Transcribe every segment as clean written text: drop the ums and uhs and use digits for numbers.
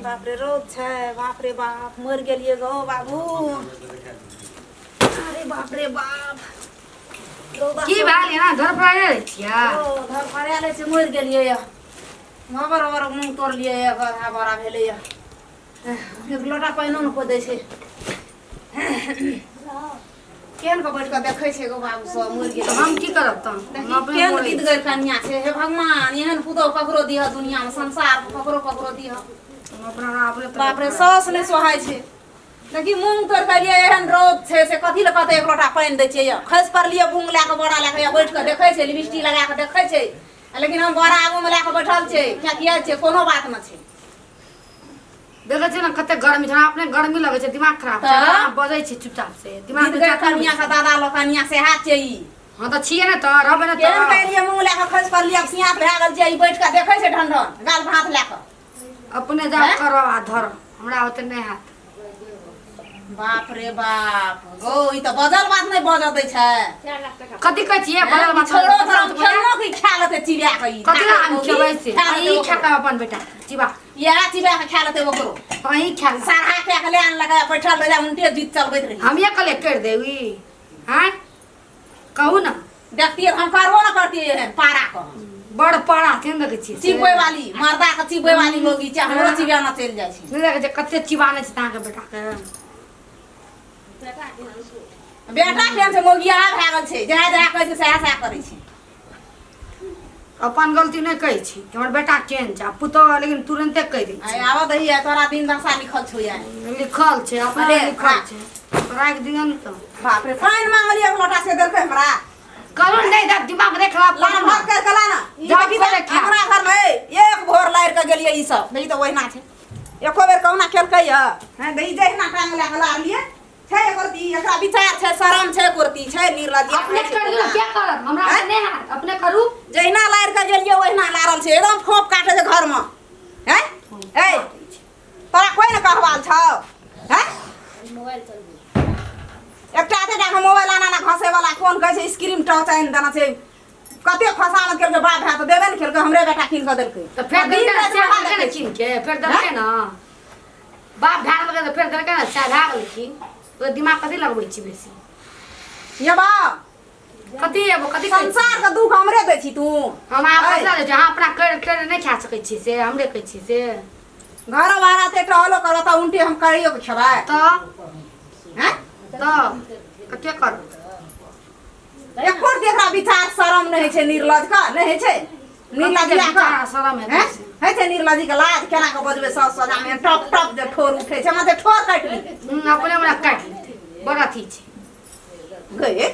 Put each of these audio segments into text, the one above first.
बाप रे रोज छै बाप रे बाप मर गेलिए गो बाबू अरे बाप रे बाप की भेल ना घर पर आए छिया ओ घर पर आले से मर गेलिए या मगर मुंह तोड़ लिए या गधा बड़ा भेले या एक लोटा पानिओ न खोदै छै केहन के बैठ के देखै छै गो बाबू सब मर गेल हम की करब त केहन गीत गैर कन्या छै हे भगवान एहन पुतौ ककरो दिह दुनिया में संसार ककरो दिह बाप रे सास नहीं सोहाय छै देखी मूंग तोड़ के लिए एहन रौद छै से कथी ले कहते एक लोटा पानी दै छै या खस पर लिए मूंग ला के बोरा ला के बैठ के देखै छै लिपस्टिक लगा के देखै छै लेकिन हम बोरा आगू में ला के बैठल छै क्या किया छै कोनो बात न छै देखै छै ना कते गर्मी छै अपने गर्मी लगे छै दिमाग खराब छै बजै छै चुपचाप से दिमाग गीत गैर कन्या का दादा लोकनिया से हाथ छै ई हां त छिए ना त रहबे ना त केहन के लिए मूंग ला के खस पर लिए सियात भए गेल छै ई बैठ के देखै छै ढंढन गाल भात ला के अपने जा करवा धर हमरा होते नहीं हाथ बाप रे बाप गो ई त बदल बात नहीं बज दै छै कथी कहै छिए बदल बात छोड़ो धरम खेलनो की खा लेते चिड़िया के ई कथी हम खेबै से ई खाता अपन बेटा चिबा या चिड़िया के खा लेते ओकरो वही खा सारा के ले आन लगा बैठल रह जा उनटे जीत चलबैत रही हम ये कले कर देवी हैं कहू ना देखतिए हम करबो ना करतिए पारा को बड़ पारा थेन देखे छी चिबे वाली मर्दा के चिबे वाली होगी छै हमरो चिबिया ना चल जाय छै नहीं देखे छै कते चिबाने छै ता के बेटा के बेटा केहन छै मोगिया भए गेल छै जहाँ जहाँ कहै छै सएह सएह करै छै अपन गलती नहीं कहै छी कि हमर बेटा केहन छै पुतो लेकिन तुरंते कह दै छै आब दहिया तोरा दिन दशा लिखल छौ या लिखल छै अपने लिखल छै राख दियन त बाप रे पानी मांगलिए एक लोटा से देलकै हमरा करू नहीं दा दिमाग देख ला लान भर कर कला ना ई देखी हमरा घर में एक भोर लाइर के गेलिए ई सब नहीं तो ओहिना छै एको बेर कहुना खेलकै ह हैं दही जहिना टांग ला के लालिए छै करती एकरा विचार छै शरम छै करती छै निर्लज्ज अपने कर दियो क्या करब हमरा नहीं हाथ अपने करू जहिना लाइर के गेलिए ओहिना लारल छै एकदम फोप काटे छै घर में हैं ए तोरा कोई न कहवाल छौ हैं मोबाइल चल एकटा ते डाक मोबाइल आना ना घसे वाला कोन कहै छै स्क्रीन टच आइन देना छै कते फसावत केलके बाप है तो देबे न केलके हमरे बेटा किन के देलकै तो फिर देलकै ना किन के फिर देलकै ना बाप भाग लगे तो फिर देलकै ना चाहे भाग लेकिन तो दिमाग कथी लगबै छी बेसी ये बा कथी एबो कथी संसार के दुख हमरे दै छी तू हम आप पैसा दे हां अपना कर नहीं खा सकै छी से हमरे कहै छी से घर वाला ते टहलो करता उल्टी हम करियो के छबा तो हैं तो कते कर एको देखरा विचार शरम नहीं छै निर्लज्ज का नहीं छै निर्लज्ज का शरम है छै निर्लज्ज के लाज केना के बजबे सस सजा में टप टप जे ठोर उठे छै मते ठोर काट ली अपने हमरा काट ली बड़ा थी छै गए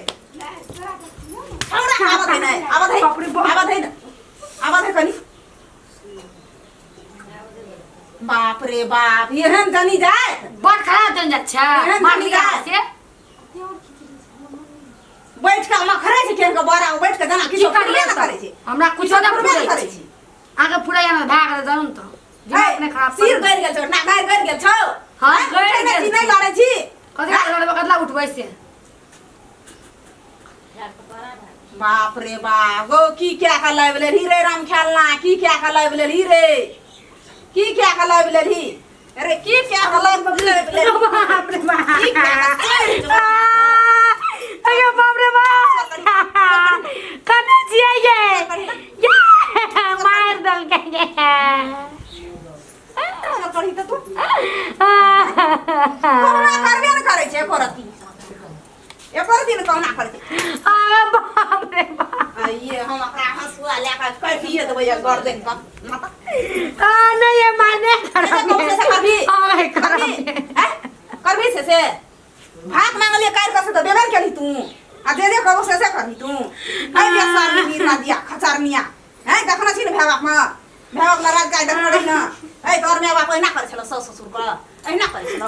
हमरा आवाज नहीं आवाज है आवाज है कनी बाप रे बाप एहन जनी जाए बड़ खराब जन जा छै मानी जा से बैठ के हम खरे छै केन के बड़ा बैठ के जना किछो करले न करे छै हमरा कुछो न करे छै आगे पूरा yana भाग जानु त दिमाग ने खराब सिर गइर गेल छ ना गइर गेल छौ हां गइर गेल नहीं लड़े छी कथि लड़बे कतला उठबै से बाप रे बाप गो की क्या का लाइबले हीरे राम खेलना की क्या का लाइबले हीरे की क्या का लाइबले ही अरे की क्या का लाइबले बाप रे बाप अरे बाप रे बाप कने जिया ये मार दल के करी त तू कोना करबे न करे छै करती एको दिन कोना करे छै आ बाप रे बाप ये हम एकरा हंसुआ लेके कटिए देबै गर्दन का आ नहीं माने करबी करबी से भात मांगलिए काट के से तो देबे केली तू आ दे कबो से करबी तू आई बेसार नीरा दिया खचार मिया है देखना छी न भेवाक में भेवाक में राज गाय देख पड़ी न ए तोर में बाप एना करे छलो ससुर ससुर का एना करे छलो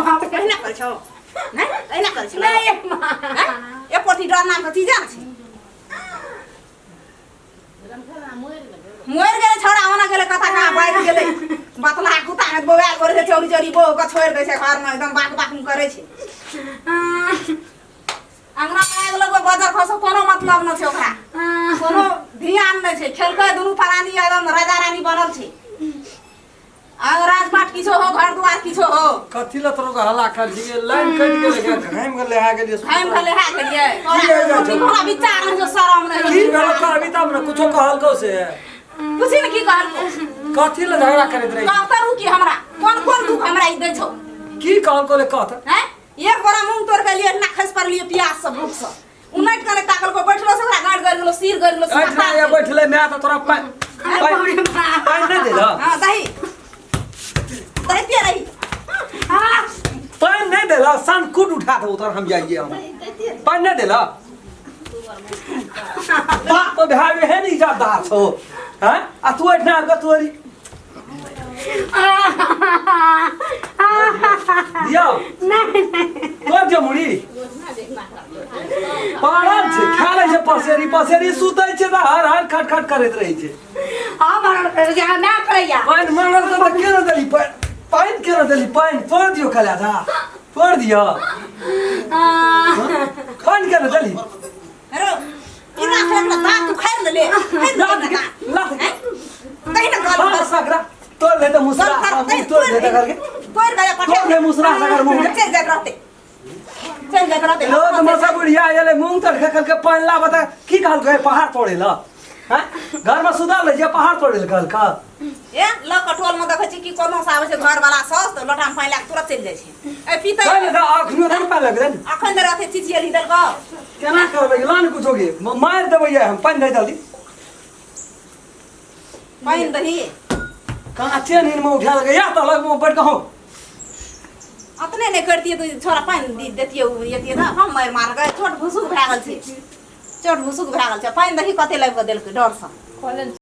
बाप एना करे छौ नहीं एना करे छलो नहीं मां ए पोती डर नाम के चीज छै मोर गेले छोड़ा होना गेले कथा का बैठ गेले बतला कुता हाथ बोवाल करे छै चोरी चोरी बो के छोड़ दे छै घर में एकदम बाक बाक करे छै अंगना में आग लगो बाजार खसो कोनो मतलब न छै ओकरा कोनो ध्यान नै छै खेलकै दुनु प्राणी एकदम राजा रानी बनल छै अगर राजपाट किछो हो घर दुआर किछो हो कथी ला तोरा हल्ला कर छी लाइन कट के लगे घाम के ले आ गेलिए हम खले हा गेलिए की है जा छौ? तोरा विचार में जो शरम की नहीं भेल कहबी तब न कुछो कहल को से कुछ न की कहल कथी ला झगड़ा करैत रही का करू की हमरा कौन दुख हमरा ई दे छौ की कहल को ले कहत हैं एक बोरा मूंग तोड़ के लिए ना खस पर लिए प्याज सब भूख सब उनट करे ताकल को बैठलो से ओकरा गाड़ गल गेलो सिर गल गेलो ऐठा या बैठले मैं त तोरा पानी नहीं देला हां दही पिया रही पानी नहीं देला सन कुट उठा दे उधर हम जाइए हम पानी नहीं देला बाप भाई है नहीं ज्यादा छो हैं आ तू ऐठा का तोरी दिया तो जमुड़ी पारल छे खाले छे पसेरी सुतै छे त हर खट खट करैत रहै छे हमारा जहाँ ना पड़ैया पानी मांगल त केना देली पानी केना देली पानी तोड़ दियो खला था तोड़ दियो पानी केना देली अरे इना खेत ना तू खाइ ले लात कहीं ना गल हां सकरा तोड़ ले त मुसरा तोड़ ले त करके तोड़ गया तोड़ ले मुसरा सकर मुंह चल जा रहते लो तो मसा बुढ़िया आले मूंग तड़ खल के पानी ला बता की कहल गए पहाड़ तोड़े ला हैं घर में सुधार ले जे पहाड़ तोड़े कहल का ए ल कटोल में देखै छी की कोनो से आबै छै घर वाला सस तो लोटा में पानी ला तुरंत चल जाय छै ए पीते चल जा अखनो न पाले गन अखन दे रहते चिचियली दल का केना करबै लान कुछ होगे मार देबै हम पानी दे जल्दी पानी दही कहां चेन इन में उठा लगे या त लग में बैठ के हो अतने नहीं करती तो छोरा पानी देती ये ना हम मार गए छोट भुसुक भए गेल छै छोट भुसुक भए गेल छै पानी दही कते लाग देलकै डर से